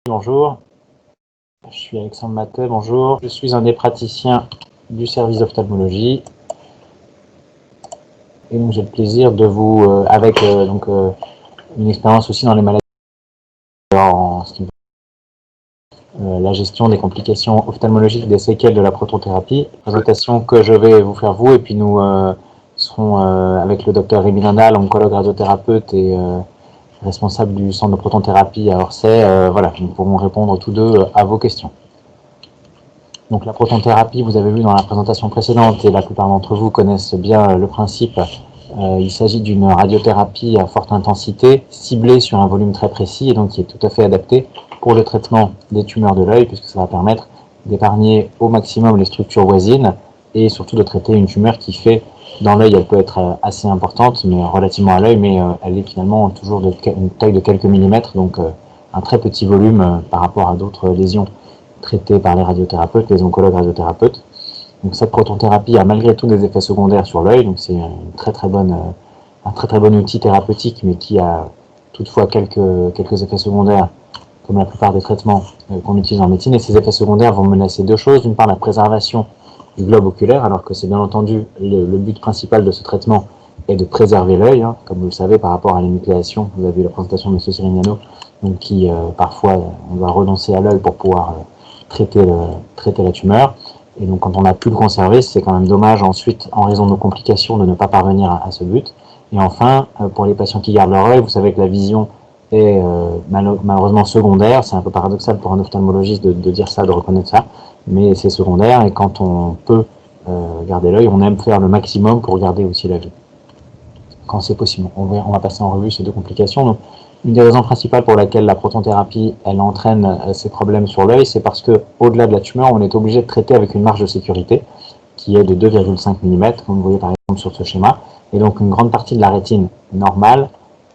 Bonjour, je suis Alexandre Matet, bonjour. Je suis un des praticiens du service d'ophtalmologie. Et donc j'ai le plaisir de vous, avec une expérience aussi dans les maladies, en ce qui la gestion des complications ophtalmologiques des séquelles de la protothérapie. Présentation que je vais vous faire vous, et puis nous serons avec le docteur Rémi Lindal, oncologue radiothérapeute et responsable du centre de protothérapie à Orsay. Voilà, nous pourrons répondre tous deux à vos questions. Donc la protothérapie, vous avez vu dans la présentation précédente, et la plupart d'entre vous connaissent bien le principe. Il s'agit d'une radiothérapie à forte intensité, ciblée sur un volume très précis, et donc qui est tout à fait adaptée pour le traitement des tumeurs de l'œil, puisque ça va permettre d'épargner au maximum les structures voisines, et surtout de traiter une tumeur qui fait, dans l'œil, elle peut être assez importante, mais relativement à l'œil, mais elle est finalement toujours une taille de quelques millimètres, donc un très petit volume par rapport à d'autres lésions traitées par les radiothérapeutes, les oncologues radiothérapeutes. Donc cette protothérapie a malgré tout des effets secondaires sur l'œil, donc c'est un très très bon outil thérapeutique, mais qui a toutefois quelques effets secondaires, comme la plupart des traitements qu'on utilise en médecine. Et ces effets secondaires vont menacer deux choses. D'une part, la préservation du globe oculaire, alors que c'est bien entendu le but principal de ce traitement est de préserver l'œil, hein, comme vous le savez par rapport à l'énucléation. Vous avez vu la présentation de M. Sirignano, donc qui parfois on va renoncer à l'œil pour pouvoir traiter la tumeur. Et donc quand on a pu le conserver, c'est quand même dommage ensuite, en raison de nos complications, de ne pas parvenir à ce but. Et enfin, pour les patients qui gardent leur œil, vous savez que la vision est malheureusement secondaire. C'est un peu paradoxal pour un ophtalmologiste de dire ça, de reconnaître ça, mais c'est secondaire, et quand on peut garder l'œil, on aime faire le maximum pour garder aussi la vue, quand c'est possible. On va passer en revue ces deux complications. Donc, une des raisons principales pour laquelle la protothérapie elle entraîne ces problèmes sur l'œil, c'est parce que au-delà de la tumeur, on est obligé de traiter avec une marge de sécurité qui est de 2,5 mm, comme vous voyez par exemple sur ce schéma, et donc une grande partie de la rétine normale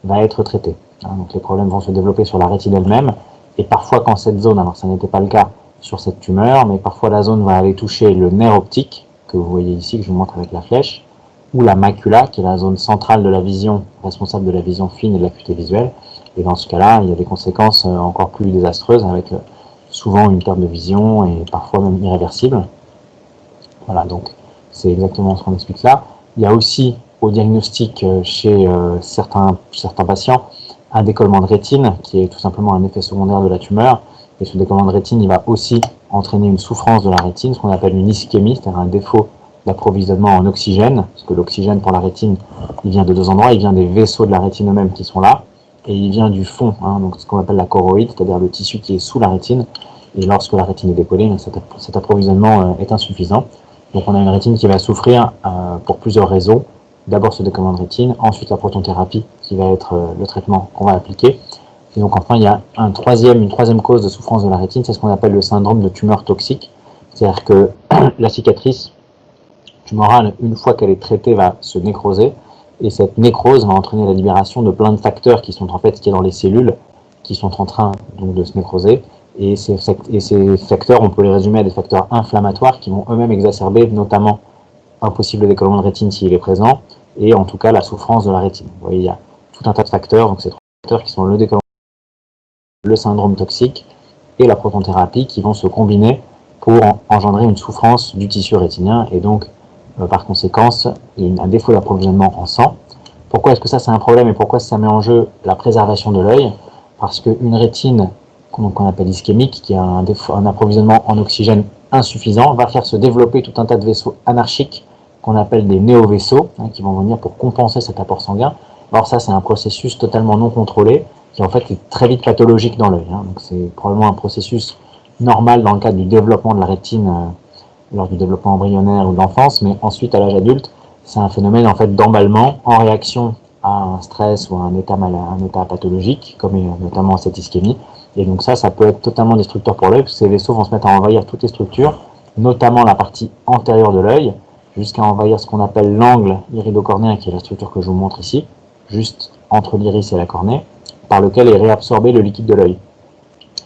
va être traitée. Donc les problèmes vont se développer sur la rétine elle-même, et parfois quand cette zone, alors ça n'était pas le cas sur cette tumeur, mais parfois la zone va aller toucher le nerf optique, que vous voyez ici, que je vous montre avec la flèche, ou la macula, qui est la zone centrale de la vision, responsable de la vision fine et de l'acuité visuelle. Et dans ce cas-là, il y a des conséquences encore plus désastreuses, avec souvent une perte de vision et parfois même irréversible. Voilà, donc c'est exactement ce qu'on explique là. Il y a aussi au diagnostic chez certains patients un décollement de rétine, qui est tout simplement un effet secondaire de la tumeur. Et ce décollement de rétine, il va aussi entraîner une souffrance de la rétine, ce qu'on appelle une ischémie, c'est-à-dire un défaut d'approvisionnement en oxygène, parce que l'oxygène pour la rétine, il vient de deux endroits. Il vient des vaisseaux de la rétine eux-mêmes qui sont là, et il vient du fond, donc ce qu'on appelle la choroïde, c'est-à-dire le tissu qui est sous la rétine. Et lorsque la rétine est décollée, cet approvisionnement est insuffisant. Donc on a une rétine qui va souffrir pour plusieurs raisons. D'abord ce décollement de rétine, ensuite la protothérapie qui va être le traitement qu'on va appliquer. Et donc enfin il y a une troisième cause de souffrance de la rétine, c'est ce qu'on appelle le syndrome de tumeur toxique. C'est-à-dire que la cicatrice tumorale, une fois qu'elle est traitée, va se nécroser. Et cette nécrose va entraîner la libération de plein de facteurs qui sont en fait ce qui est dans les cellules, qui sont en train donc de se nécroser. Et ces facteurs, on peut les résumer à des facteurs inflammatoires qui vont eux-mêmes exacerber notamment un possible décollement de rétine s'il est présent, et en tout cas la souffrance de la rétine. Vous voyez, il y a tout un tas de facteurs, donc ces trois facteurs qui sont le décollement, le syndrome toxique et la protothérapie, qui vont se combiner pour engendrer une souffrance du tissu rétinien, et donc par conséquence un défaut d'approvisionnement en sang. Pourquoi est-ce que ça c'est un problème, et pourquoi ça met en jeu la préservation de l'œil? Parce qu'une rétine qu'on appelle ischémique, qui a un approvisionnement en oxygène insuffisant, va faire se développer tout un tas de vaisseaux anarchiques qu'on appelle des néovaisseaux, qui vont venir pour compenser cet apport sanguin. Alors ça, c'est un processus totalement non contrôlé, qui en fait est très vite pathologique dans l'œil. Donc c'est probablement un processus normal dans le cadre du développement de la rétine, lors du développement embryonnaire ou de l'enfance, mais ensuite à l'âge adulte, c'est un phénomène en fait d'emballement en réaction à un stress ou à un état pathologique, comme notamment cette ischémie. Et donc ça peut être totalement destructeur pour l'œil, parce que ces vaisseaux vont se mettre à envahir toutes les structures, notamment la partie antérieure de l'œil, jusqu'à envahir ce qu'on appelle l'angle iridocornéen, qui est la structure que je vous montre ici, juste entre l'iris et la cornée, par lequel est réabsorbé le liquide de l'œil.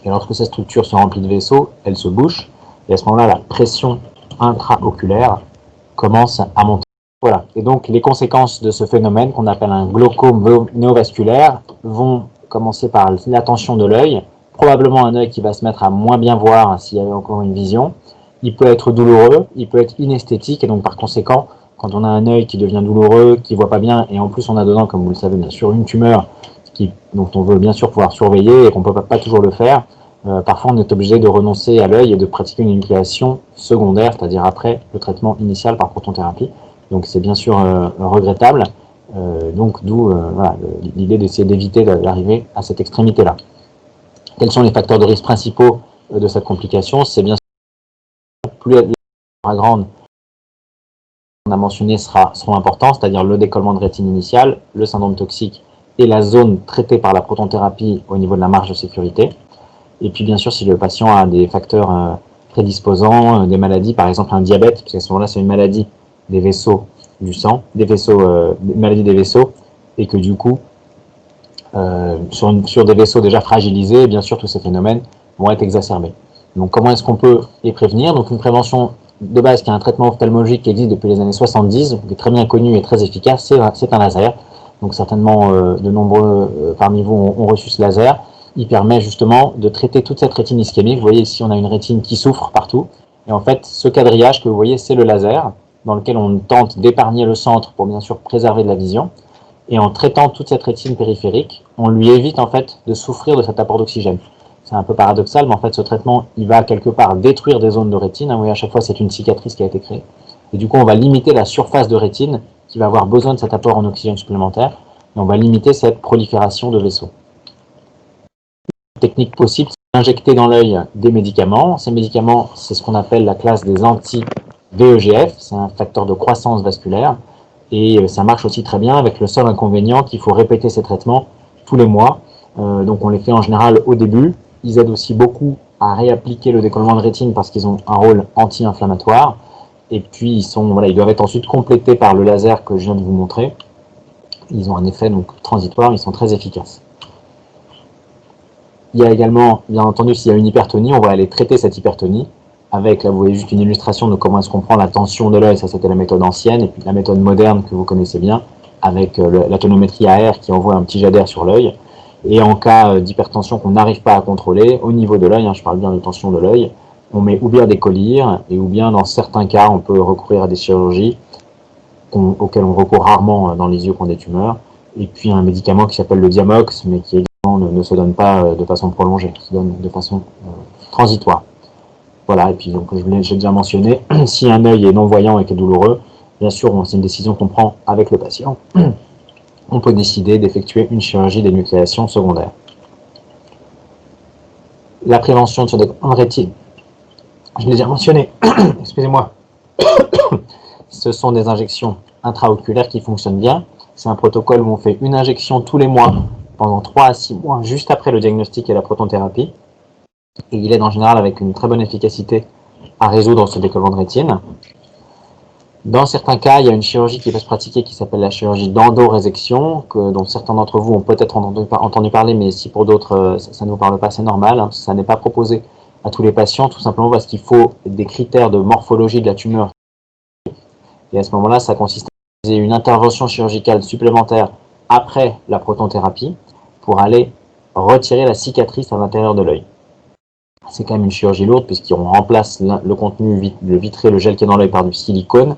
Et lorsque cette structure se remplit de vaisseaux, elle se bouche, et à ce moment-là, la pression intraoculaire commence à monter. Voilà. Et donc les conséquences de ce phénomène, qu'on appelle un glaucome néovasculaire, vont commencer par la tension de l'œil, probablement un œil qui va se mettre à moins bien voir s'il y avait encore une vision. Il peut être douloureux, il peut être inesthétique, et donc par conséquent, quand on a un œil qui devient douloureux, qui ne voit pas bien, et en plus on a dedans, comme vous le savez bien sûr, une tumeur dont on veut bien sûr pouvoir surveiller et qu'on ne peut pas toujours le faire, parfois on est obligé de renoncer à l'œil et de pratiquer une nucléation secondaire, c'est-à-dire après le traitement initial par protonthérapie. Donc c'est bien sûr regrettable, donc d'où voilà, l'idée d'essayer d'éviter d'arriver à cette extrémité-là. Quels sont les facteurs de risque principaux de cette complication? C'est bien sûr plus la sera grande, on a mentionné seront importants, c'est-à-dire le décollement de rétine initial, le syndrome toxique et la zone traitée par la protonthérapie au niveau de la marge de sécurité. Et puis bien sûr, si le patient a des facteurs prédisposants, des maladies, par exemple un diabète, parce qu'à ce moment-là, c'est une maladie des vaisseaux du sang, maladie des vaisseaux, et que du coup, sur des vaisseaux déjà fragilisés, bien sûr, tous ces phénomènes vont être exacerbés. Donc comment est-ce qu'on peut les prévenir? Donc une prévention de base qui est un traitement ophtalmologique qui existe depuis les années 70, qui est très bien connu et très efficace, c'est un laser. Donc certainement de nombreux parmi vous ont reçu ce laser. Il permet justement de traiter toute cette rétine ischémique. Vous voyez ici on a une rétine qui souffre partout. Et en fait ce quadrillage que vous voyez c'est le laser dans lequel on tente d'épargner le centre pour bien sûr préserver de la vision. Et en traitant toute cette rétine périphérique, on lui évite en fait de souffrir de cet apport d'oxygène. C'est un peu paradoxal, mais en fait ce traitement, il va quelque part détruire des zones de rétine. Vous voyez, à chaque fois c'est une cicatrice qui a été créée. Et du coup on va limiter la surface de rétine qui va avoir besoin de cet apport en oxygène supplémentaire. Et on va limiter cette prolifération de vaisseaux. Une technique possible, c'est d'injecter dans l'œil des médicaments. Ces médicaments, c'est ce qu'on appelle la classe des anti-VEGF. C'est un facteur de croissance vasculaire. Et ça marche aussi très bien avec le seul inconvénient qu'il faut répéter ces traitements tous les mois. Donc on les fait en général au début. Ils aident aussi beaucoup à réappliquer le décollement de rétine parce qu'ils ont un rôle anti-inflammatoire. Et puis ils doivent être ensuite complétés par le laser que je viens de vous montrer. Ils ont un effet donc transitoire, ils sont très efficaces. Il y a également, bien entendu, s'il y a une hypertonie, on va aller traiter cette hypertonie avec, là vous voyez juste une illustration de comment est-ce qu'on prend la tension de l'œil, ça c'était la méthode ancienne, et puis la méthode moderne que vous connaissez bien, avec la tonométrie AR qui envoie un petit jet d'air sur l'œil. Et en cas d'hypertension qu'on n'arrive pas à contrôler, au niveau de l'œil, je parle bien de tension de l'œil, on met ou bien des collyres, et ou bien dans certains cas, on peut recourir à des chirurgies auxquelles on recourt rarement dans les yeux qui ont des tumeurs, et puis un médicament qui s'appelle le Diamox, mais qui également ne se donne pas de façon prolongée, se donne de façon transitoire. Voilà, et puis donc j'ai déjà mentionné, si un œil est non-voyant et qui est douloureux, bien sûr, c'est une décision qu'on prend avec le patient. On peut décider d'effectuer une chirurgie d'énucléation secondaire. La prévention sur des rétine, je l'ai déjà mentionné, excusez-moi, ce sont des injections intraoculaires qui fonctionnent bien. C'est un protocole où on fait une injection tous les mois, pendant 3 à 6 mois, juste après le diagnostic et la protonthérapie. Et il aide en général avec une très bonne efficacité à résoudre ce décollement de rétine. Dans certains cas, il y a une chirurgie qui peut se pratiquer qui s'appelle la chirurgie d'endorésection, dont certains d'entre vous ont peut-être entendu parler, mais si pour d'autres ça ne vous parle pas, c'est normal. Ça n'est pas proposé à tous les patients, tout simplement parce qu'il faut des critères de morphologie de la tumeur. Et à ce moment-là, ça consiste à utiliser une intervention chirurgicale supplémentaire après la protonthérapie pour aller retirer la cicatrice à l'intérieur de l'œil. C'est quand même une chirurgie lourde puisqu'on remplace le contenu, le vitré, le gel qui est dans l'œil par du silicone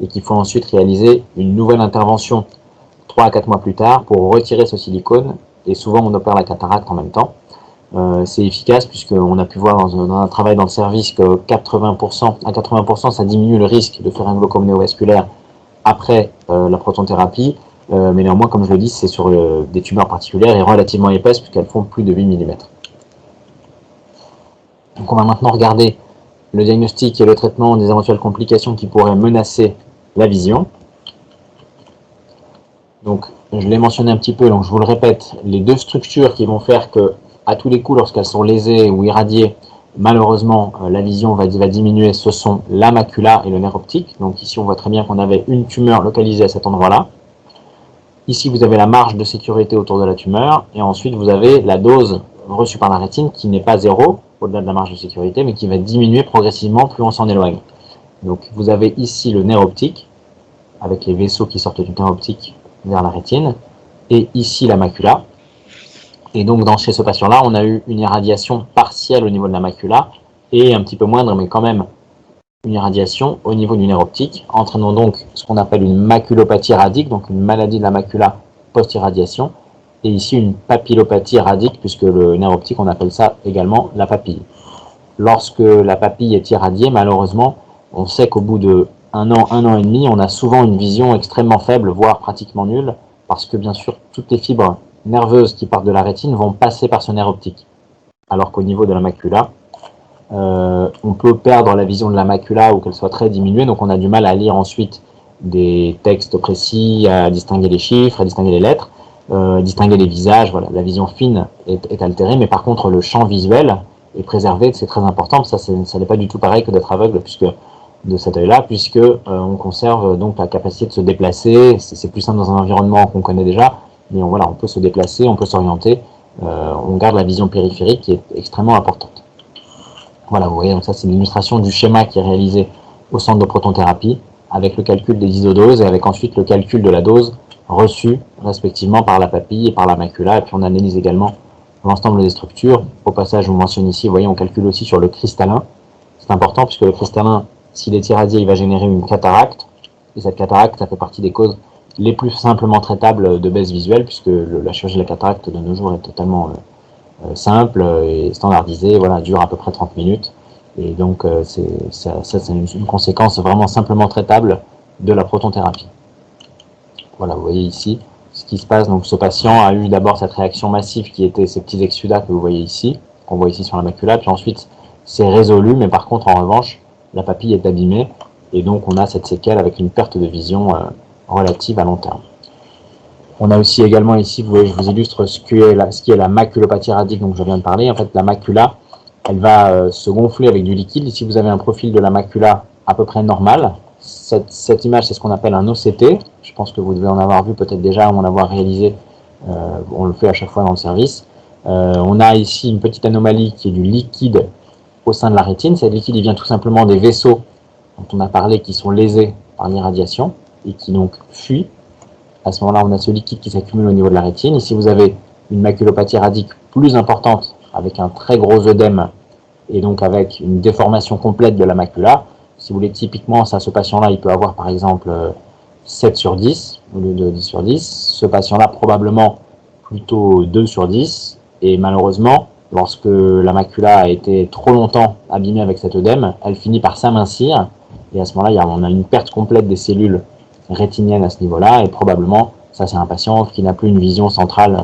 et qu'il faut ensuite réaliser une nouvelle intervention 3 à 4 mois plus tard pour retirer ce silicone et souvent on opère la cataracte en même temps. C'est efficace puisqu'on a pu voir dans un travail dans le service que à 80% ça diminue le risque de faire un glaucome néovasculaire après la protonthérapie, mais néanmoins comme je le dis c'est sur des tumeurs particulières et relativement épaisses puisqu'elles font plus de 8 mm. Donc on va maintenant regarder le diagnostic et le traitement des éventuelles complications qui pourraient menacer la vision. Donc je l'ai mentionné un petit peu, donc je vous le répète, les deux structures qui vont faire que, à tous les coups, lorsqu'elles sont lésées ou irradiées, malheureusement la vision va diminuer, ce sont la macula et le nerf optique. Donc ici on voit très bien qu'on avait une tumeur localisée à cet endroit-là. Ici vous avez la marge de sécurité autour de la tumeur, et ensuite vous avez la dose reçue par la rétine qui n'est pas zéro, au-delà de la marge de sécurité, mais qui va diminuer progressivement plus on s'en éloigne. Donc vous avez ici le nerf optique, avec les vaisseaux qui sortent du nerf optique vers la rétine, et ici la macula. Et donc, chez ce patient-là, on a eu une irradiation partielle au niveau de la macula et un petit peu moindre, mais quand même une irradiation au niveau du nerf optique, entraînant donc ce qu'on appelle une maculopathie radique, donc une maladie de la macula post-irradiation, et ici une papillopathie radique, puisque le nerf optique, on appelle ça également la papille. Lorsque la papille est irradiée, malheureusement, on sait qu'au bout de un an et demi, on a souvent une vision extrêmement faible, voire pratiquement nulle, parce que bien sûr, toutes les fibres nerveuses qui partent de la rétine vont passer par ce nerf optique. Alors qu'au niveau de la macula, on peut perdre la vision de la macula ou qu'elle soit très diminuée, donc on a du mal à lire ensuite des textes précis, à distinguer les chiffres, à distinguer les lettres, distinguer les visages, voilà, la vision fine est altérée, mais par contre le champ visuel est préservé, c'est très important, ça n'est pas du tout pareil que d'être aveugle, puisque de cet œil-là, puisque on conserve donc la capacité de se déplacer, c'est plus simple dans un environnement qu'on connaît déjà, mais voilà, on peut se déplacer, on peut s'orienter, on garde la vision périphérique qui est extrêmement importante. Voilà, vous voyez, donc ça c'est l'illustration du schéma qui est réalisé au centre de protonthérapie, avec le calcul des isodoses et avec ensuite le calcul de la dose reçue respectivement par la papille et par la macula, et puis on analyse également l'ensemble des structures. Au passage, je vous mentionne ici, vous voyez, on calcule aussi sur le cristallin. C'est important puisque le cristallin, s'il est irradié, il va générer une cataracte. Et cette cataracte, ça fait partie des causes les plus simplement traitables de baisse visuelle, puisque la chirurgie de la cataracte de nos jours est totalement simple et standardisée, voilà, dure à peu près 30 minutes. Et donc, c'est une conséquence vraiment simplement traitable de la protonthérapie. Voilà, vous voyez ici ce qui se passe. Donc, ce patient a eu d'abord cette réaction massive qui était ces petits exsudats que vous voyez ici, qu'on voit ici sur la macula, puis ensuite c'est résolu, mais par contre, en revanche, la papille est abîmée, et donc on a cette séquelle avec une perte de vision relative à long terme. On a aussi également ici, vous voyez, je vous illustre ce qui est la maculopathie radique dont je viens de parler. En fait, la macula, elle va se gonfler avec du liquide. Ici, vous avez un profil de la macula à peu près normal. Cette image, c'est ce qu'on appelle un OCT. Je pense que vous devez en avoir vu peut-être déjà, ou en avoir réalisé. On le fait à chaque fois dans le service. On a ici une petite anomalie qui est du liquide au sein de la rétine. Cet liquide, il vient tout simplement des vaisseaux dont on a parlé qui sont lésés par l'irradiation et qui donc fuient. À ce moment-là, on a ce liquide qui s'accumule au niveau de la rétine. Ici, vous avez une maculopathie radique plus importante avec un très gros œdème et donc avec une déformation complète de la macula. Si vous voulez, typiquement, ce patient-là, il peut avoir par exemple 7 sur 10 au lieu de 10 sur 10. Ce patient-là, probablement plutôt 2 sur 10. Et malheureusement, lorsque la macula a été trop longtemps abîmée avec cet œdème, elle finit par s'amincir. Et à ce moment-là, on a une perte complète des cellules rétiniennes à ce niveau-là. Et probablement, ça c'est un patient qui n'a plus une vision centrale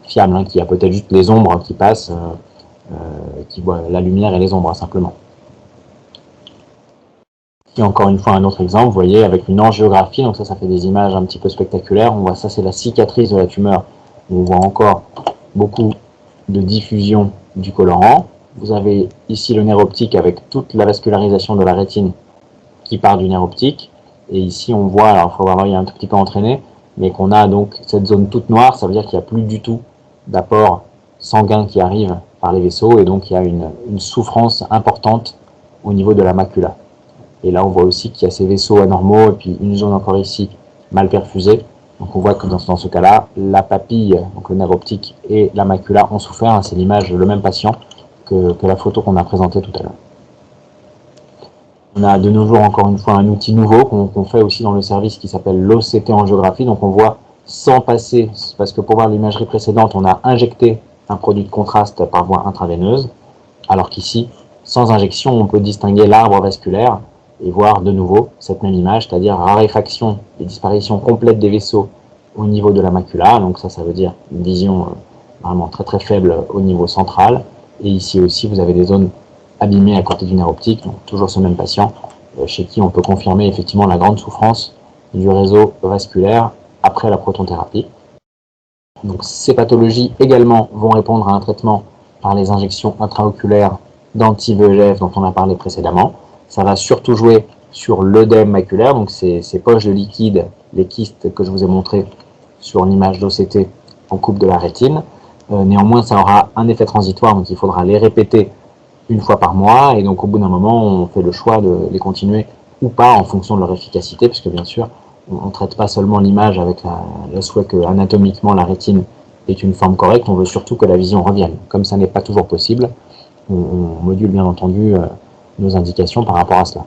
fiable, hein, qui a peut-être juste les ombres qui passent, qui voit la lumière et les ombres, simplement. Et encore une fois, un autre exemple, vous voyez, avec une angiographie, donc ça fait des images un petit peu spectaculaires. On voit ça, c'est la cicatrice de la tumeur. On voit encore beaucoup de diffusion du colorant. Vous avez ici le nerf optique avec toute la vascularisation de la rétine qui part du nerf optique. Et ici, on voit, alors il faut voir, il est un tout petit peu entraîné, mais qu'on a donc cette zone toute noire, ça veut dire qu'il n'y a plus du tout d'apport sanguin qui arrive par les vaisseaux, et donc il y a une souffrance importante au niveau de la macula. Et là, on voit aussi qu'il y a ces vaisseaux anormaux, et puis une zone encore ici mal perfusée. Donc on voit que dans ce cas-là, la papille, donc le nerf optique et la macula ont souffert. Hein, c'est l'image, le même patient que la photo qu'on a présentée tout à l'heure. On a de nos jours encore une fois un outil nouveau qu'on fait aussi dans le service qui s'appelle l'OCT angiographie. Donc on voit sans passer, parce que pour voir l'imagerie précédente, on a injecté un produit de contraste par voie intraveineuse, alors qu'ici, sans injection, on peut distinguer l'arbre vasculaire et voir de nouveau cette même image, c'est-à-dire raréfaction et disparition complète des vaisseaux au niveau de la macula. Donc ça veut dire une vision vraiment très très faible au niveau central. Et ici aussi, vous avez des zones abîmées à côté du nerf optique, donc toujours ce même patient, chez qui on peut confirmer effectivement la grande souffrance du réseau vasculaire après la protonthérapie. Donc ces pathologies également vont répondre à un traitement par les injections intraoculaires d'anti-VEGF dont on a parlé précédemment. Ça va surtout jouer sur l'œdème maculaire, donc ces poches de liquide, les kystes que je vous ai montrés sur l'image d'OCT en coupe de la rétine. Néanmoins, ça aura un effet transitoire, donc il faudra les répéter une fois par mois, et donc au bout d'un moment, on fait le choix de les continuer ou pas en fonction de leur efficacité, puisque bien sûr, on ne traite pas seulement l'image avec le souhait que anatomiquement la rétine est une forme correcte, on veut surtout que la vision revienne. Comme ça n'est pas toujours possible, on module bien entendu nos indications par rapport à cela.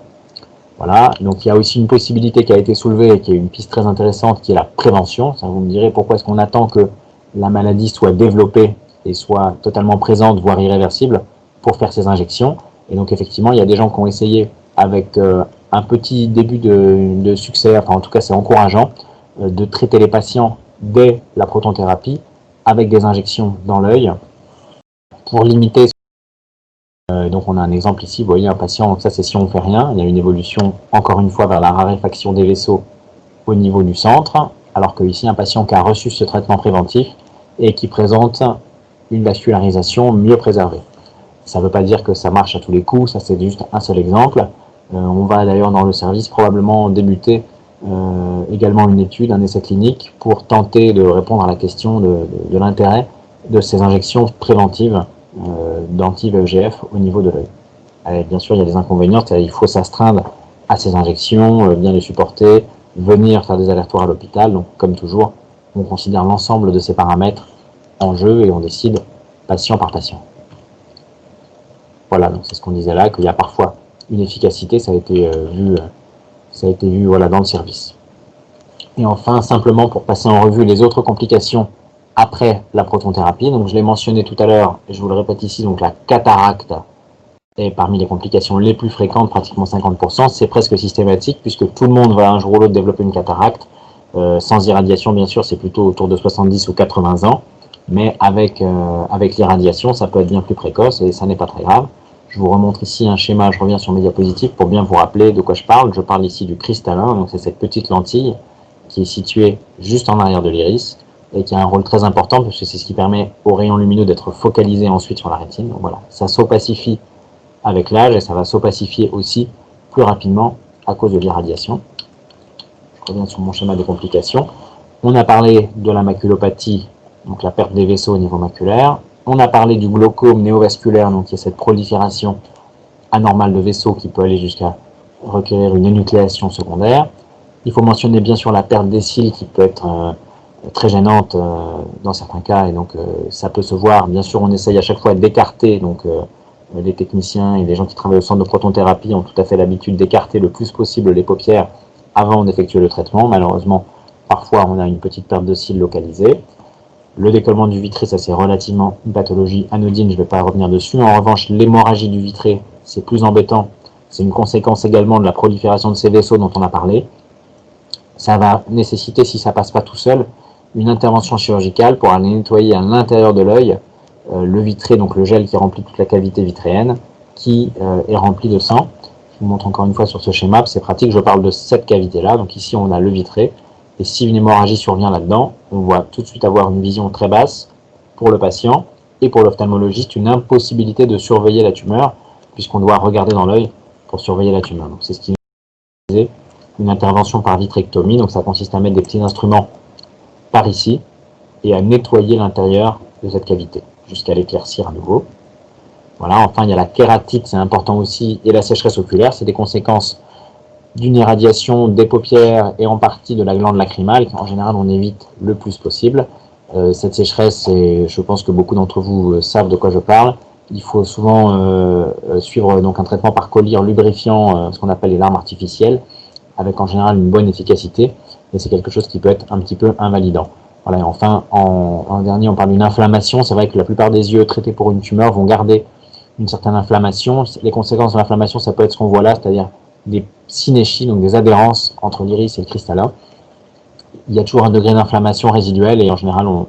Voilà, donc il y a aussi une possibilité qui a été soulevée, qui est une piste très intéressante, qui est la prévention. Ça, vous me direz pourquoi est-ce qu'on attend que la maladie soit développée et soit totalement présente, voire irréversible, pour faire ces injections. Et donc effectivement, il y a des gens qui ont essayé avec un petit début de succès, enfin en tout cas c'est encourageant, de traiter les patients dès la protonthérapie avec des injections dans l'œil pour limiter. Donc on a un exemple ici, vous voyez un patient, donc ça c'est si on ne fait rien, il y a une évolution encore une fois vers la raréfaction des vaisseaux au niveau du centre, alors que ici un patient qui a reçu ce traitement préventif et qui présente une vascularisation mieux préservée. Ça ne veut pas dire que ça marche à tous les coups, ça c'est juste un seul exemple. On va d'ailleurs dans le service probablement débuter également une étude, un essai clinique, pour tenter de répondre à la question de l'intérêt de ces injections préventives d'anti-VEGF au niveau de l'œil. Bien sûr, il y a des inconvénients, il faut s'astreindre à ces injections, bien les supporter, venir faire des allers-retours à l'hôpital. Donc, comme toujours, on considère l'ensemble de ces paramètres en jeu et on décide patient par patient. Voilà, donc c'est ce qu'on disait là, qu'il y a parfois une efficacité, ça a été vu voilà, dans le service. Et enfin, simplement pour passer en revue les autres complications après la protonthérapie, donc je l'ai mentionné tout à l'heure, et je vous le répète ici, donc la cataracte est parmi les complications les plus fréquentes, pratiquement 50%, c'est presque systématique, puisque tout le monde va un jour ou l'autre développer une cataracte, sans irradiation bien sûr, c'est plutôt autour de 70 ou 80 ans, mais avec l'irradiation, ça peut être bien plus précoce, et ça n'est pas très grave. Je vous remontre ici un schéma, je reviens sur mes diapositives pour bien vous rappeler de quoi je parle. Je parle ici du cristallin, donc c'est cette petite lentille qui est située juste en arrière de l'iris et qui a un rôle très important parce que c'est ce qui permet aux rayons lumineux d'être focalisés ensuite sur la rétine. Donc voilà, ça s'opacifie avec l'âge et ça va s'opacifier aussi plus rapidement à cause de l'irradiation. Je reviens sur mon schéma des complications. On a parlé de la maculopathie, donc la perte des vaisseaux au niveau maculaire. On a parlé du glaucome néovasculaire, donc qui est cette prolifération anormale de vaisseaux qui peut aller jusqu'à requérir une énucléation secondaire. Il faut mentionner bien sûr la perte des cils qui peut être très gênante dans certains cas, et donc ça peut se voir. Bien sûr, on essaye à chaque fois d'écarter, donc les techniciens et les gens qui travaillent au centre de protonthérapie ont tout à fait l'habitude d'écarter le plus possible les paupières avant d'effectuer le traitement. Malheureusement, parfois on a une petite perte de cils localisée. Le décollement du vitré, ça c'est relativement une pathologie anodine, je ne vais pas revenir dessus. En revanche, l'hémorragie du vitré, c'est plus embêtant. C'est une conséquence également de la prolifération de ces vaisseaux dont on a parlé. Ça va nécessiter, si ça ne passe pas tout seul, une intervention chirurgicale pour aller nettoyer à l'intérieur de l'œil le vitré, donc le gel qui remplit toute la cavité vitréenne, qui est rempli de sang. Je vous montre encore une fois sur ce schéma, c'est pratique, je parle de cette cavité-là. Donc ici on a le vitré. Et si une hémorragie survient là-dedans, on va tout de suite avoir une vision très basse pour le patient et pour l'ophtalmologiste, une impossibilité de surveiller la tumeur, puisqu'on doit regarder dans l'œil pour surveiller la tumeur. Donc c'est ce qui est une intervention par vitrectomie, donc ça consiste à mettre des petits instruments par ici et à nettoyer l'intérieur de cette cavité jusqu'à l'éclaircir à nouveau. Voilà, enfin il y a la kératite, c'est important aussi, et la sécheresse oculaire, c'est des conséquences d'une irradiation des paupières et en partie de la glande lacrymale, qu'en général on évite le plus possible. Cette sécheresse, et je pense que beaucoup d'entre vous savent de quoi je parle, il faut souvent suivre donc un traitement par collyre lubrifiant, ce qu'on appelle les larmes artificielles, avec en général une bonne efficacité, et c'est quelque chose qui peut être un petit peu invalidant. Voilà, et enfin, en dernier, on parle d'une inflammation. C'est vrai que la plupart des yeux traités pour une tumeur vont garder une certaine inflammation. Les conséquences de l'inflammation, ça peut être ce qu'on voit là, c'est-à-dire des synéchies, donc des adhérences entre l'iris et le cristallin. Il y a toujours un degré d'inflammation résiduelle et en général, on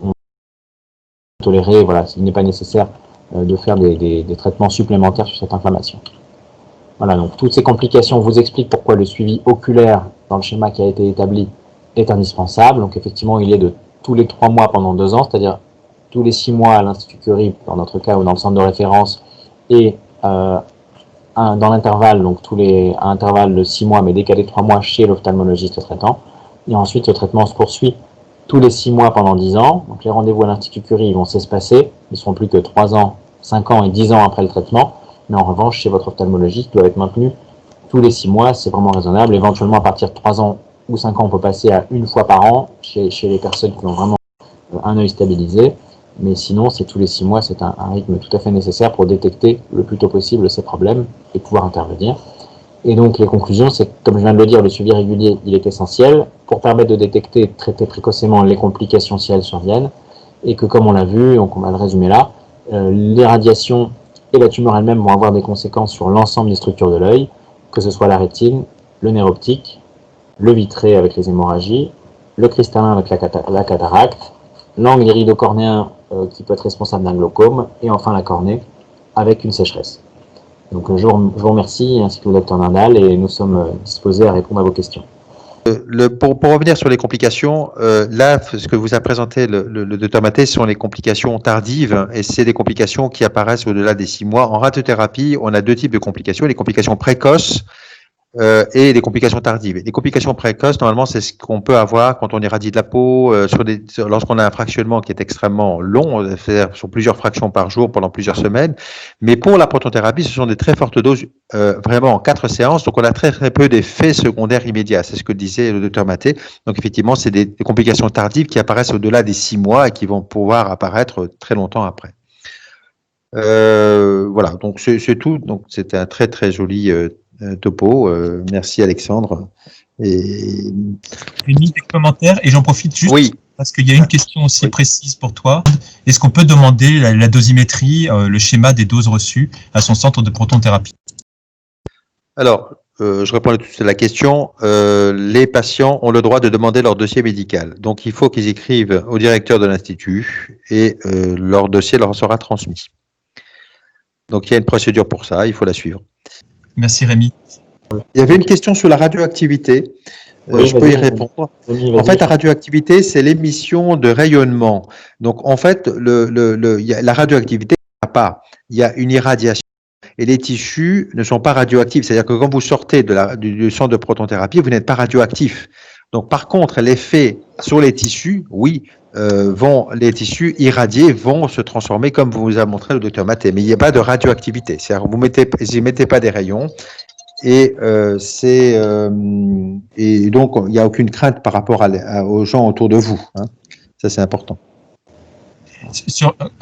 tolérer, voilà, il n'est pas nécessaire de faire des traitements supplémentaires sur cette inflammation. Voilà, donc toutes ces complications vous expliquent pourquoi le suivi oculaire dans le schéma qui a été établi est indispensable. Donc effectivement, il est de tous les 3 mois pendant 2 ans, c'est-à-dire tous les 6 mois à l'Institut Curie, dans notre cas, ou dans le centre de référence, et dans l'intervalle, donc à intervalle de 6 mois, mais décalé de 3 mois chez l'ophtalmologiste traitant. Et ensuite, le traitement se poursuit tous les 6 mois pendant 10 ans. Donc les rendez-vous à l'Institut Curie ils vont s'espacer, ils ne seront plus que 3 ans, 5 ans et 10 ans après le traitement. Mais en revanche, chez votre ophtalmologiste, il doit être maintenu tous les 6 mois, c'est vraiment raisonnable. Éventuellement, à partir de 3 ans ou 5 ans, on peut passer à 1 fois par an chez les personnes qui ont vraiment un œil stabilisé. Mais sinon, c'est tous les 6 mois, c'est un rythme tout à fait nécessaire pour détecter le plus tôt possible ces problèmes et pouvoir intervenir. Et donc les conclusions, c'est que, comme je viens de le dire, le suivi régulier, il est essentiel pour permettre de détecter et de traiter précocement les complications si elles surviennent, et que, comme on l'a vu, donc on va le résumer là, les radiations et la tumeur elle-même vont avoir des conséquences sur l'ensemble des structures de l'œil, que ce soit la rétine, le nerf optique, le vitré avec les hémorragies, le cristallin avec la cataracte, l'angle iridocornéen qui peut être responsable d'un glaucome, et enfin la cornée avec une sécheresse. Donc je vous remercie, ainsi que le docteur Nardal, et nous sommes disposés à répondre à vos questions. Pour revenir sur les complications, là, ce que vous a présenté le docteur Maté sont les complications tardives, et c'est des complications qui apparaissent au-delà des 6 mois. En radiothérapie, on a 2 types de complications, les complications précoces et les complications tardives. Les complications précoces, normalement, c'est ce qu'on peut avoir quand on irradie de la peau, lorsqu'on a un fractionnement qui est extrêmement long, c'est-à-dire sur plusieurs fractions par jour pendant plusieurs semaines. Mais pour la protonthérapie, ce sont des très fortes doses, vraiment en 4 séances, donc on a très très peu d'effets secondaires immédiats. C'est ce que disait le docteur Maté. Donc effectivement, c'est des complications tardives qui apparaissent au-delà des 6 mois et qui vont pouvoir apparaître très longtemps après. Voilà, donc c'est tout. Donc c'était un très très joli topo. Merci Alexandre. J'ai mis des commentaires et j'en profite juste parce qu'il y a une question aussi précise pour toi. Est-ce qu'on peut demander la dosimétrie, le schéma des doses reçues à son centre de protonthérapie? Alors, je réponds à la question. Les patients ont le droit de demander leur dossier médical. Donc, il faut qu'ils écrivent au directeur de l'Institut et leur dossier leur sera transmis. Donc, il y a une procédure pour ça, il faut la suivre. Merci Rémi. Il y avait une question sur la radioactivité. Oui, je peux y répondre. En fait, la radioactivité, c'est l'émission de rayonnement. Donc, en fait, la radioactivité, il y a une irradiation. Et les tissus ne sont pas radioactifs. C'est-à-dire que quand vous sortez du centre de protonthérapie, vous n'êtes pas radioactif. Donc, par contre, l'effet sur les tissus, oui, les tissus irradiés vont se transformer comme vous a montré le docteur Maté. Mais il n'y a pas de radioactivité. C'est-à-dire que vous n'y mettez pas des rayons. Et donc, il n'y a aucune crainte par rapport aux gens autour de vous. Hein. Ça, c'est important.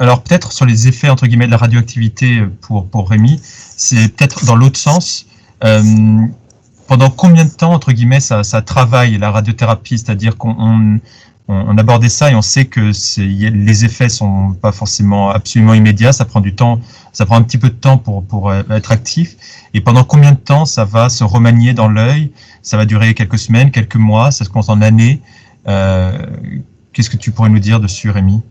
Alors peut-être sur les effets entre guillemets de la radioactivité pour Rémi, c'est peut-être dans l'autre sens. Pendant combien de temps entre guillemets ça travaille la radiothérapie, c'est-à-dire qu'on abordait ça et on sait que les effets sont pas forcément absolument immédiats, ça prend du temps, ça prend un petit peu de temps pour être actif. Et pendant combien de temps ça va se remanier dans l'œil? Ça va durer quelques semaines, quelques mois, ça se compte en années. Qu'est-ce que tu pourrais nous dire dessus, Rémi?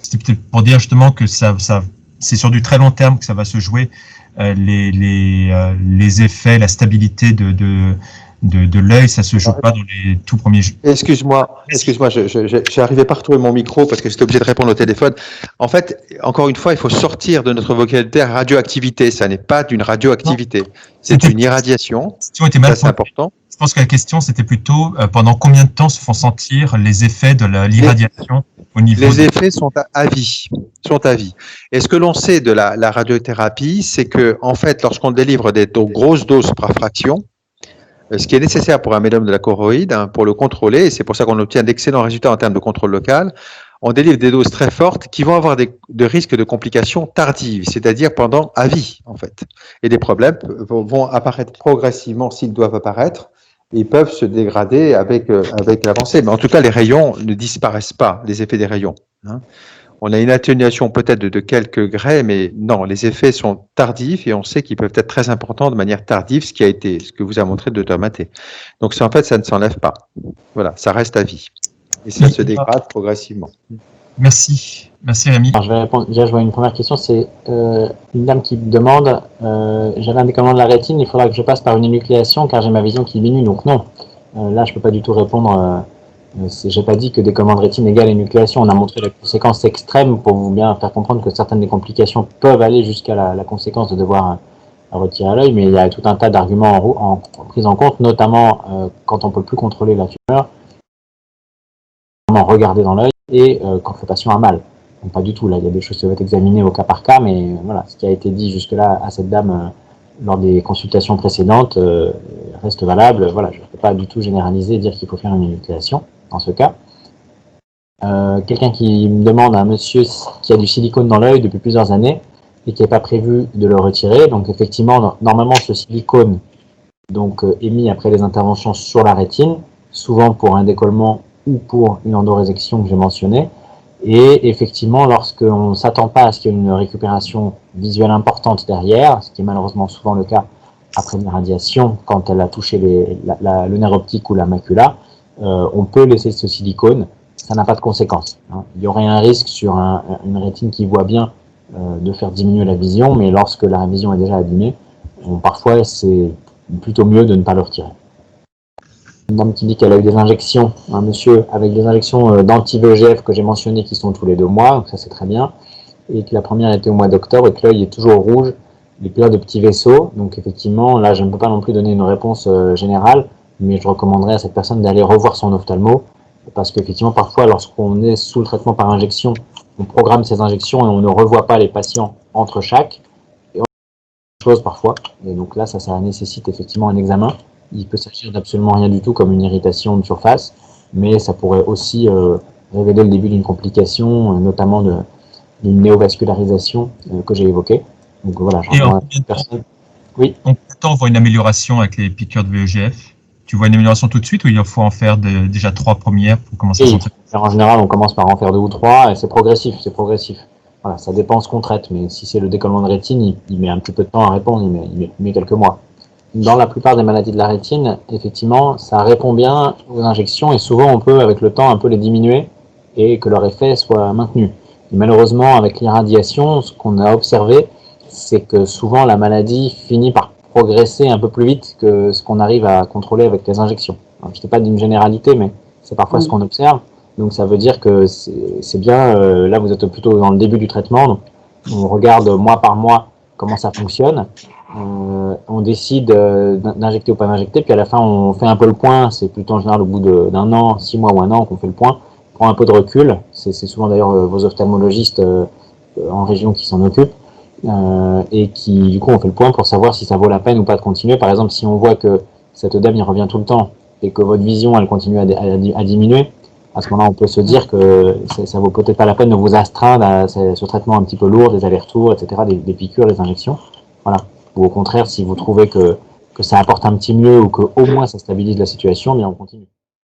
C'était peut-être pour dire justement que c'est sur du très long terme que ça va se jouer, les effets, la stabilité de l'œil, ça se joue pas dans les tout premiers jours. Excuse-moi, j'ai arrivé pas à retrouver mon micro parce que j'étais obligé de répondre au téléphone. En fait, encore une fois, il faut sortir de notre vocabulaire radioactivité. Ça n'est pas d'une radioactivité, c'est une irradiation. Ça, c'est important. Je pense que la question, c'était plutôt pendant combien de temps se font sentir les effets de l'irradiation au niveau. Les effets sont à vie. Et ce que l'on sait de la radiothérapie, c'est que, en fait, lorsqu'on délivre des grosses doses par fraction, ce qui est nécessaire pour un médium de la choroïde, pour le contrôler, et c'est pour ça qu'on obtient d'excellents résultats en termes de contrôle local, on délivre des doses très fortes qui vont avoir des risques de complications tardives, c'est-à-dire pendant à vie, en fait. Et des problèmes vont apparaître progressivement s'ils doivent apparaître, et peuvent se dégrader avec l'avancée. Mais en tout cas, les rayons ne disparaissent pas, les effets des rayons. Hein. On a une atténuation peut-être de quelques grès, mais non, les effets sont tardifs et on sait qu'ils peuvent être très importants de manière tardive, ce que vous a montré le docteur Maté. Donc, en fait, ça ne s'enlève pas. Voilà, ça reste à vie. Et ça se dégrade progressivement. Merci. Merci Rémi. Alors, je vais répondre. Déjà, je vois une première question, c'est une dame qui demande j'avais un décollement de la rétine, il faudra que je passe par une énucléation car j'ai ma vision qui diminue, donc non. Là, je ne peux pas du tout répondre. J'ai pas dit que décollement de rétine égale énucléation. On a montré la conséquence extrême pour vous bien faire comprendre que certaines des complications peuvent aller jusqu'à la conséquence de devoir retirer l'œil, mais il y a tout un tas d'arguments pris en compte, notamment quand on ne peut plus contrôler la tumeur, regarder dans l'œil et quand le patient a mal. Donc pas du tout, là il y a des choses qui doivent être examinées au cas par cas, mais voilà, ce qui a été dit jusque-là à cette dame lors des consultations précédentes reste valable. Voilà, je ne peux pas du tout généraliser et dire qu'il faut faire une énucléation dans ce cas. Quelqu'un qui me demande à un monsieur qui a du silicone dans l'œil depuis plusieurs années et qui n'est pas prévu de le retirer. Donc effectivement, normalement, ce silicone est mis après les interventions sur la rétine, souvent pour un décollement ou pour une endorésection que j'ai mentionné. Et effectivement, lorsqu'on ne s'attend pas à ce qu'il y ait une récupération visuelle importante derrière, ce qui est malheureusement souvent le cas après une irradiation, quand elle a touché le nerf optique ou la macula, on peut laisser ce silicone, ça n'a pas de conséquences. Hein. Il y aurait un risque sur une rétine qui voit bien de faire diminuer la vision, mais lorsque la vision est déjà abîmée, parfois c'est plutôt mieux de ne pas le retirer. Une dame qui dit qu'elle a eu des injections, un monsieur avec des injections d'anti-VEGF que j'ai mentionné qui sont tous les 2 mois, donc ça c'est très bien, et que la première était au mois d'octobre et que l'œil est toujours rouge, les plein de petits vaisseaux, donc effectivement là je ne peux pas non plus donner une réponse générale, mais je recommanderais à cette personne d'aller revoir son ophtalmo, parce qu'effectivement parfois lorsqu'on est sous le traitement par injection, on programme ces injections et on ne revoit pas les patients entre chaque, et on fait des choses parfois, et donc là ça nécessite effectivement un examen. Il peut s'agir d'absolument rien du tout comme une irritation de surface, mais ça pourrait aussi révéler le début d'une complication, notamment d'une néovascularisation que j'ai évoquée. Donc voilà, Et en combien de personne. Oui. En combien de temps on voit une amélioration avec les piqûres de VEGF? Tu vois une amélioration tout de suite ou il faut en faire déjà 3 premières pour commencer à s'entraîner? En général, on commence par en faire 2 ou 3 et c'est progressif, Voilà, ça dépend ce qu'on traite, mais si c'est le décollement de rétine, il met un petit peu de temps à répondre, il met quelques mois. Dans la plupart des maladies de la rétine, effectivement, ça répond bien aux injections et souvent on peut, avec le temps, un peu les diminuer et que leur effet soit maintenu. Et malheureusement, avec l'irradiation, ce qu'on a observé, c'est que souvent la maladie finit par progresser un peu plus vite que ce qu'on arrive à contrôler avec les injections. Alors, je ne sais pas d'une généralité, mais c'est parfois ce qu'on observe. Donc ça veut dire que c'est bien, là vous êtes plutôt dans le début du traitement, donc on regarde mois par mois comment ça fonctionne. On décide d'injecter ou pas d'injecter, puis à la fin on fait un peu le point, c'est plutôt en général au bout d'un an, 6 mois ou 1 an qu'on fait le point, on prend un peu de recul, c'est souvent d'ailleurs vos ophtalmologistes en région qui s'en occupent, et qui du coup on fait le point pour savoir si ça vaut la peine ou pas de continuer. Par exemple, si on voit que cet œdème il revient tout le temps et que votre vision elle continue à diminuer, à ce moment-là on peut se dire que ça vaut peut-être pas la peine de vous astreindre à ce traitement un petit peu lourd, des allers-retours, etc., des piqûres, des injections. Voilà. Ou au contraire, si vous trouvez que ça apporte un petit mieux ou qu'au moins ça stabilise la situation, bien on continue.